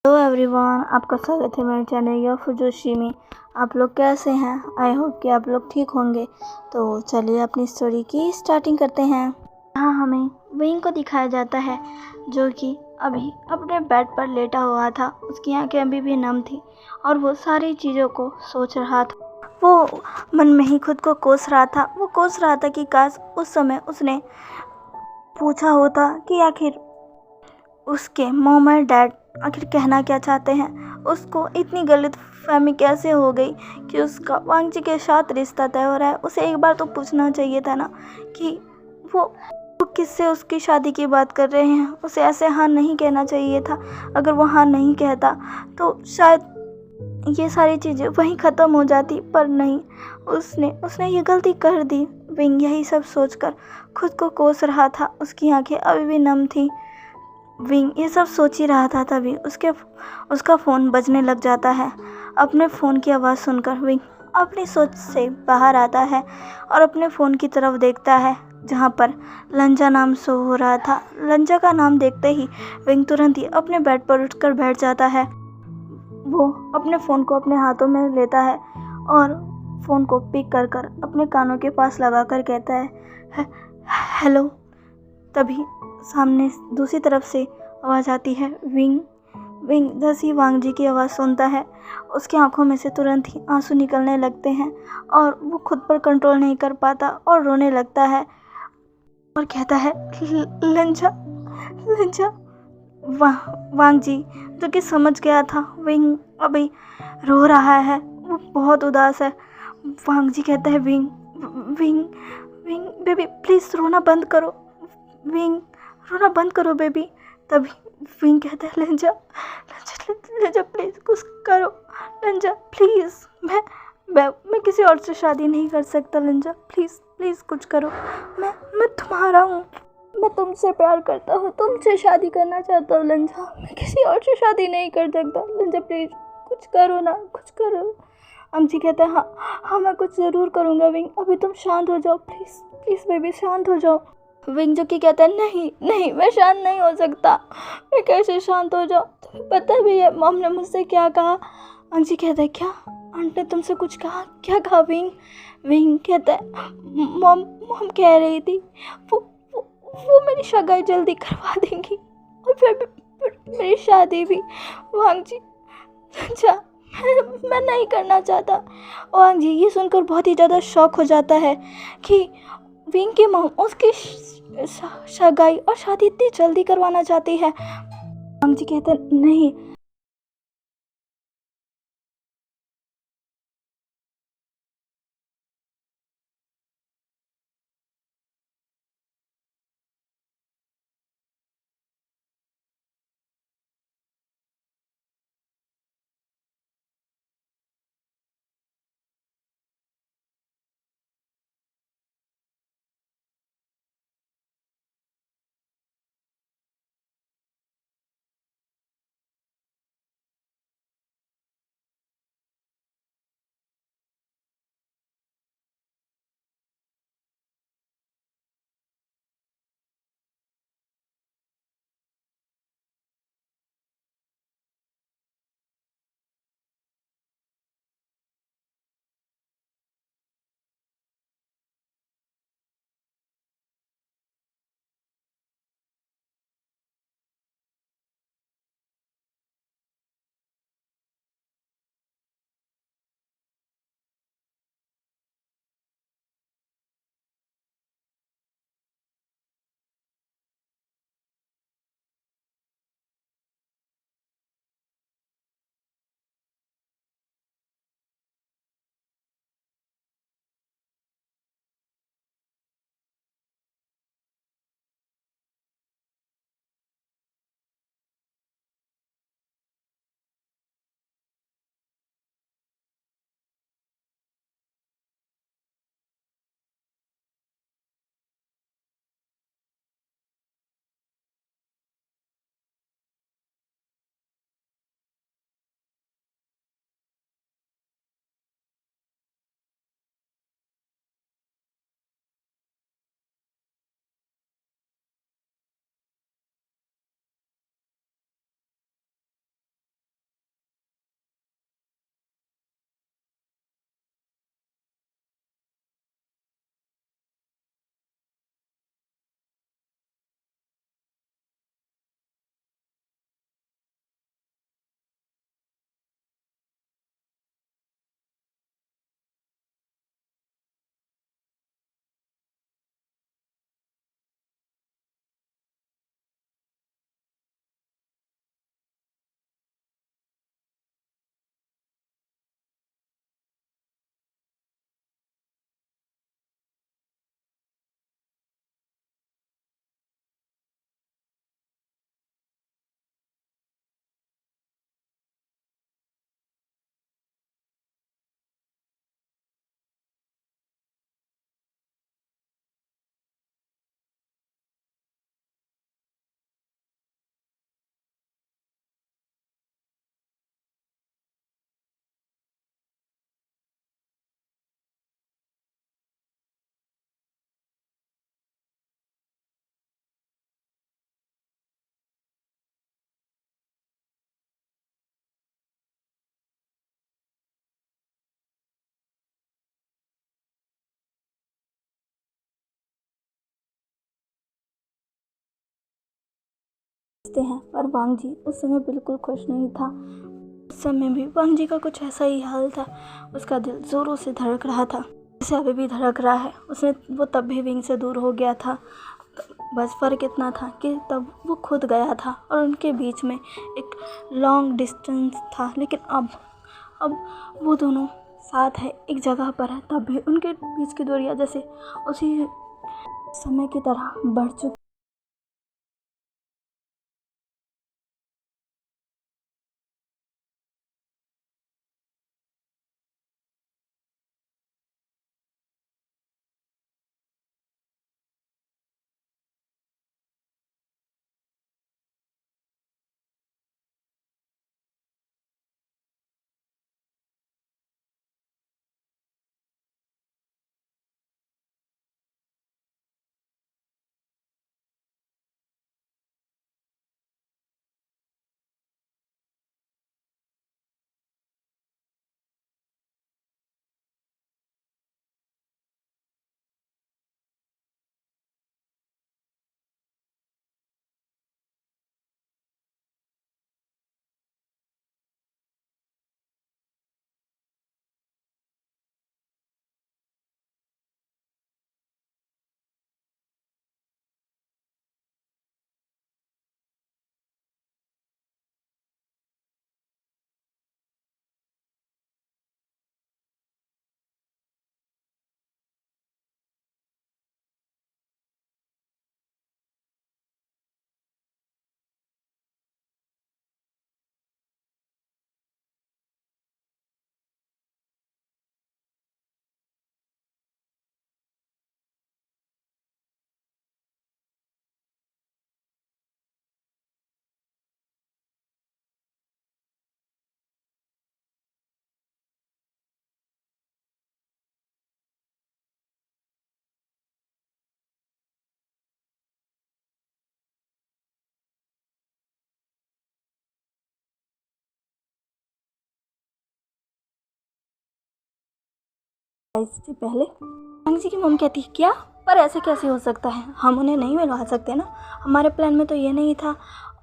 Hello everyone, आपका स्वागत है मेरे चैनल या फुजोशी में। आप लोग कैसे हैं? आई होप कि आप लोग ठीक होंगे। तो चलिए अपनी स्टोरी की स्टार्टिंग करते हैं। यहाँ हमें विंग को दिखाया जाता है जो कि अभी अपने बेड पर लेटा हुआ था। उसकी आंखें अभी भी नम थी और वो सारी चीज़ों को सोच रहा था। वो मन में ही खुद को कोस रहा था। वो कोस रहा था कि काश उस समय उसने पूछा होता कि आखिर उसके मॉम और डैड आखिर कहना क्या चाहते हैं। उसको इतनी गलतफहमी कैसे हो गई कि उसका वांगजी के साथ रिश्ता तय हो रहा है। उसे एक बार तो पूछना चाहिए था ना कि वो किससे उसकी शादी की बात कर रहे हैं। उसे ऐसे हाँ नहीं कहना चाहिए था। अगर वो हाँ नहीं कहता तो शायद ये सारी चीज़ें वहीं ख़त्म हो जाती, पर नहीं, उसने ये गलती कर दी। विंग यही सब सोचकर खुद को कोस रहा था। उसकी आंखें अभी भी नम थी। विंग ये सब सोच ही रहा था, तभी उसका फ़ोन बजने लग जाता है। अपने फ़ोन की आवाज़ सुनकर विंग अपनी सोच से बाहर आता है और अपने फ़ोन की तरफ देखता है जहाँ पर लंजा नाम शो हो रहा था। लंजा का नाम देखते ही विंग तुरंत ही अपने बेड पर उठकर बैठ जाता है। वो अपने फ़ोन को अपने हाथों में लेता है और फ़ोन को पिक कर कर अपने कानों के पास लगा कर कहता है, हेलो। तभी सामने दूसरी तरफ से आवाज़ आती है। विंग जैसी वांगजी की आवाज़ सुनता है, उसकी आंखों में से तुरंत ही आंसू निकलने लगते हैं और वो खुद पर कंट्रोल नहीं कर पाता और रोने लगता है और कहता है, लंजा लंजा। वांगजी जो कि समझ गया था विंग अभी रो रहा है, वो बहुत उदास है। वांगजी कहता है, wing wing wing baby please रोना बंद करो। विंग रोना बंद करो बेबी। तभी विंग कहता है, लंजा लंजा लंजा प्लीज़ कुछ करो। लंजा प्लीज़, मैं किसी और से शादी नहीं कर सकता। लंजा प्लीज़ प्लीज़ कुछ करो। मैं तुम्हारा हूँ, मैं तुमसे प्यार करता हूँ, तुमसे शादी करना चाहता हूँ। लंजा मैं किसी और से शादी नहीं कर सकता। लंजा प्लीज़ कुछ करो ना, कुछ करो। अंजी कहता है, हाँ मैं कुछ ज़रूर करूँगा विंग, अभी तुम शांत हो जाओ प्लीज़ प्लीज़ बेबी, शांत हो जाओ। विंग जो कि कहता है, नहीं नहीं मैं शांत नहीं हो सकता, मैं कैसे शांत हो जाऊँ, तुम्हें पता भी है मॉम ने मुझसे क्या कहा। अंजी कहता है, क्या आंटी ने तुमसे कुछ कहा? क्या कहा विंग कहता है, मॉम कह रही थी वो मेरी सगाई जल्दी करवा देंगी और फिर मेरी शादी भी। वांग जी अच्छा मैं नहीं करना चाहता। वांग जी ये सुनकर बहुत ही ज़्यादा शॉक हो जाता है कि विंग की मॉम उसकी सगाई और शादी इतनी जल्दी करवाना चाहती है। वांग जी कहते नहीं, हैं, पर वांग जी उस समय बिल्कुल खुश नहीं था। उस समय भी वांग जी का कुछ ऐसा ही हाल था। उसका दिल जोरों से धड़क रहा था, जैसे अभी भी धड़क रहा है। वो तब भी विंग से दूर हो गया था। बस फ़र्क इतना था कि तब वो खुद गया था और उनके बीच में एक लॉन्ग डिस्टेंस था। लेकिन अब वो दोनों साथ है, एक जगह पर है, तब भी उनके बीच की दूरियां जैसे उसी समय की तरह बढ़ चुकी। इससे पहले वांग जी की मम्मी कहती है, क्या? पर ऐसे कैसे हो सकता है, हम उन्हें नहीं मिलवा सकते ना, हमारे प्लान में तो ये नहीं था।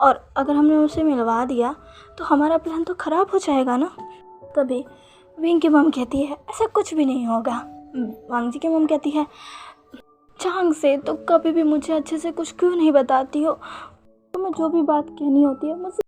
और अगर हमने उसे मिलवा दिया तो हमारा प्लान तो ख़राब हो जाएगा ना। तभी विंग की मम कहती है, ऐसा कुछ भी नहीं होगा। वांग जी की मम कहती है, चांग से तो कभी भी मुझे अच्छे से कुछ क्यों नहीं बताती हो? तुम्हें जो भी बात कहनी होती है मुझसे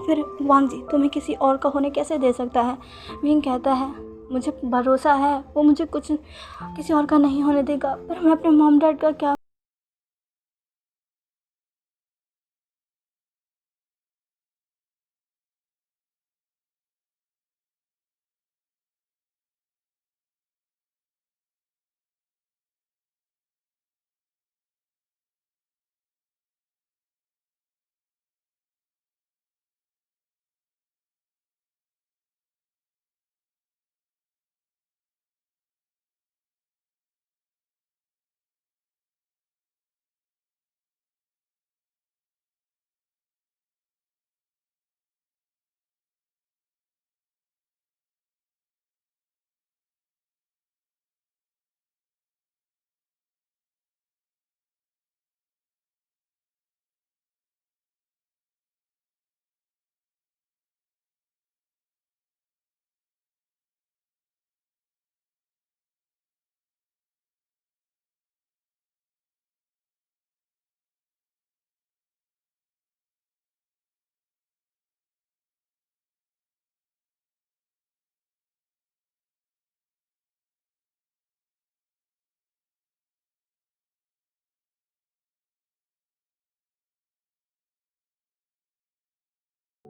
फिर वांग जी तुम्हें किसी और का होने कैसे दे सकता है। विंग कहता है मुझे भरोसा है वो मुझे कुछ किसी और का नहीं होने देगा, पर मैं अपने मॉम डैड का क्या।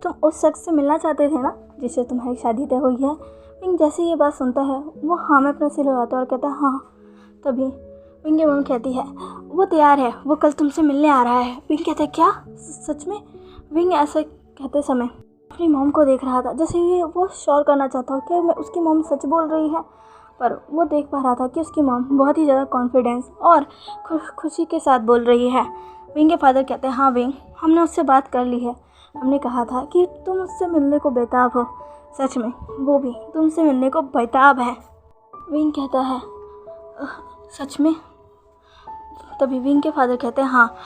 तुम उस शख्स से मिलना चाहते थे ना जिससे तुम्हारी शादी तय हुई है। विंग जैसे ही ये बात सुनता है वो हाँ में अपना सिर हिलाता है और कहता है हाँ। तभी विंग की मम्मी कहती है वो तैयार है, वो कल तुमसे मिलने आ रहा है। विंग कहता है क्या सच में। विंग ऐसे कहते समय अपनी मॉम को देख रहा था, जैसे ही वो श्योर करना चाहता हो कि मैं उसकी मॉम सच बोल रही है, पर वो देख पा रहा था कि उसकी मॉम बहुत ही ज़्यादा कॉन्फिडेंस और खुशी के साथ बोल रही है। विंग के फादर कहते हैं हाँ विंग, हमने उससे बात कर ली है, हमने कहा था कि तुम उससे मिलने को बेताब हो, सच में वो भी तुमसे मिलने को बेताब है। विंग कहता है सच में। तभी विंग के फादर कहते हैं हाँ।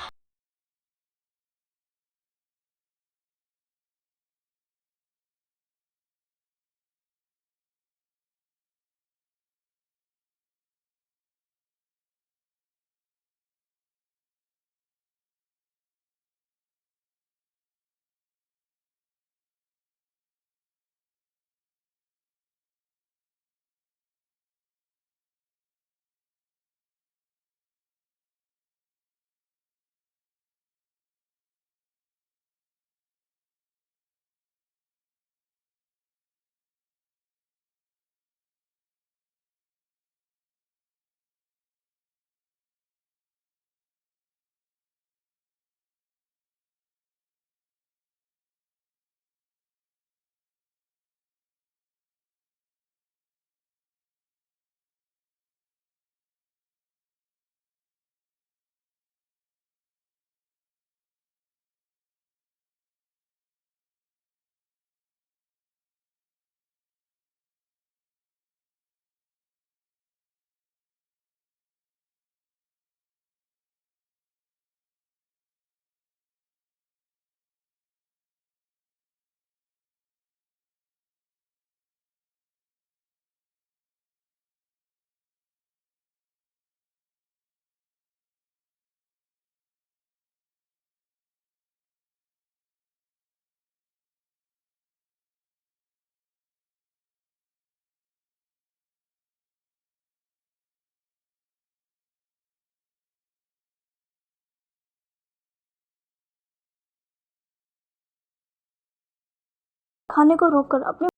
खाने को रोककर अपने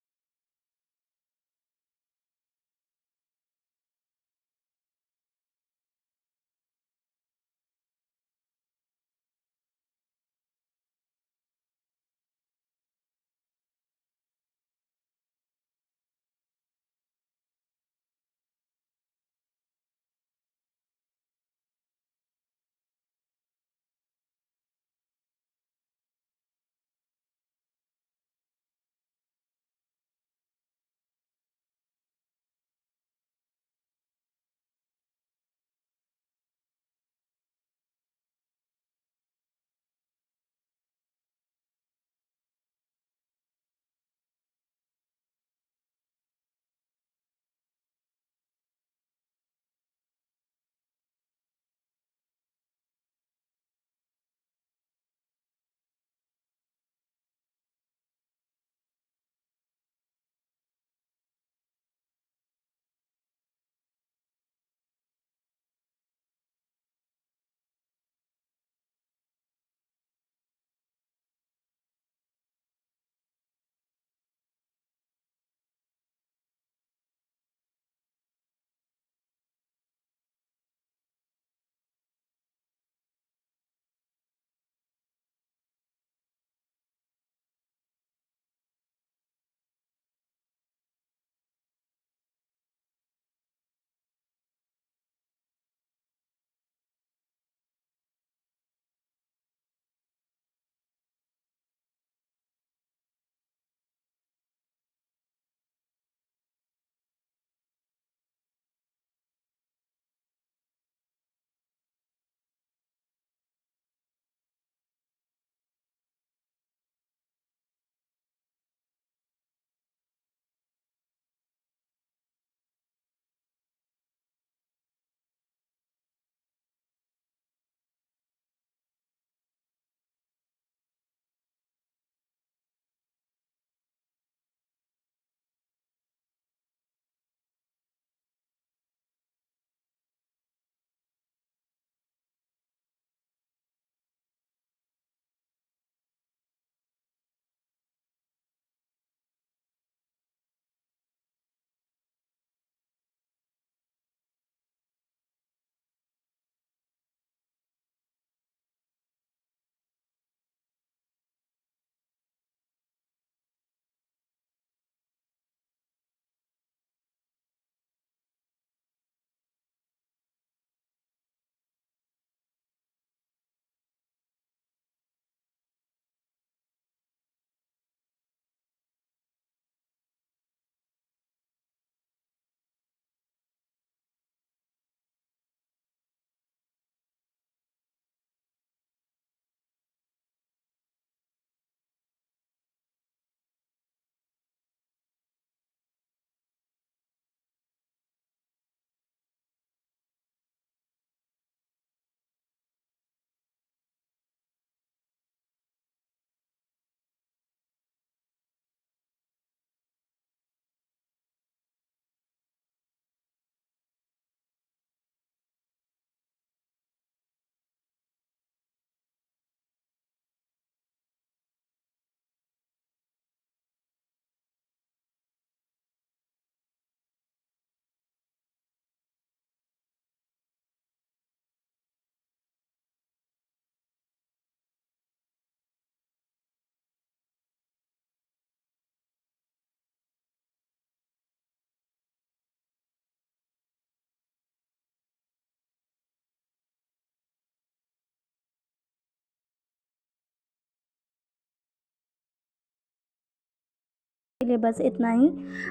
लिए बस इतना ही।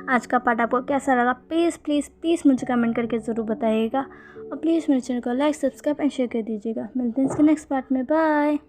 आज का पार्ट आपको कैसा लगा प्लीज़ प्लीज़ प्लीज़ मुझे कमेंट करके ज़रूर बताइएगा, और प्लीज़ मेरे चैनल को लाइक सब्सक्राइब एंड शेयर कर दीजिएगा। मिलते हैं इसके नेक्स्ट पार्ट में। बाय।